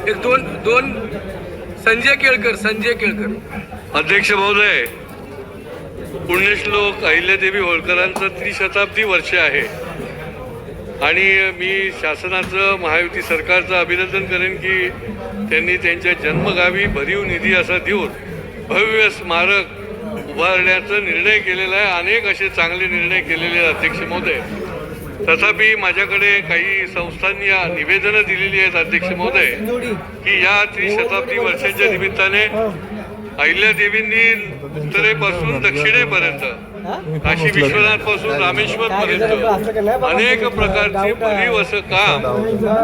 एक दोन दोन संजय केळकर. अध्यक्ष महोदय, पुण्यश्लोक अहिल्यादेवी होळकरांचं त्रिशताब्दी वर्ष आहे आणि मी शासनाचं, महायुती सरकारचं अभिनंदन करेन की त्यांनी त्यांच्या जन्मगावी भरीव निधी असा देऊन भव्य स्मारक उभारण्याचा निर्णय केलेला आहे. अनेक असे चांगले निर्णय केलेले आहेत अध्यक्ष महोदय. तथापि माझ्याकडे काही संस्थांनी निवेदनं दिलेली आहेत अध्यक्ष महोदय की या त्रिशताब्दी वर्षाच्या निमित्ताने अहिल्यादेवींनी उत्तरेपासून दक्षिणेपर्यंत, काशी विश्वनाथ पासून रामेश्वर पर्यंत अनेक प्रकारचे भरीव असं काम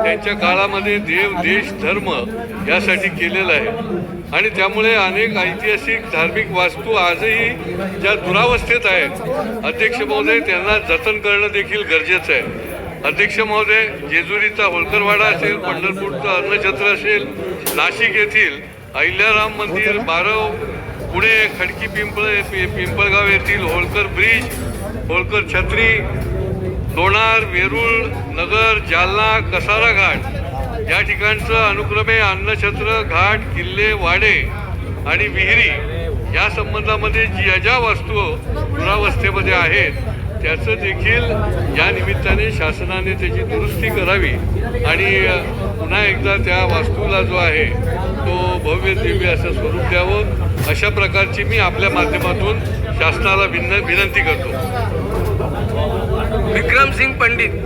त्यांच्या काळामध्ये देव, देश, धर्म यासाठी केलेलं आहे आणि त्यामुळे अनेक ऐतिहासिक धार्मिक वास्तू आजही ज्या दुरावस्थेत आहेत अध्यक्ष महोदय, त्यांना जतन करणं देखील गरजेचं आहे. अध्यक्ष महोदय, जेजुरीचा होळकरवाडा असेल, पंढरपूरचं अन्नछत्र असेल, नाशिक येथील अहिल्याराम मंदिर, बारव, पुणे खडकी पिंपळगाव येथील होळकर ब्रिज, होळकर छत्री, लोणार, वेरूळ, नगर, जालना, कसारा घाट या ठिकाणचं अनुक्रमे अन्नछत्र, घाट, किल्ले, वाडे आणि विहिरी या संबंधामध्ये ज्या वस्तू दुरावस्थेमध्ये आहेत त्याचं देखील या निमित्ताने शासनाने त्याची दुरुस्ती करावी आणि पुन्हा एकदा त्या वास्तूला जो आहे तो भव्य दिव्य असं स्वरूप द्यावं, अशा प्रकारची मी आपल्या माध्यमातून शासनाला विनंती करतो. विक्रमसिंग पंडित.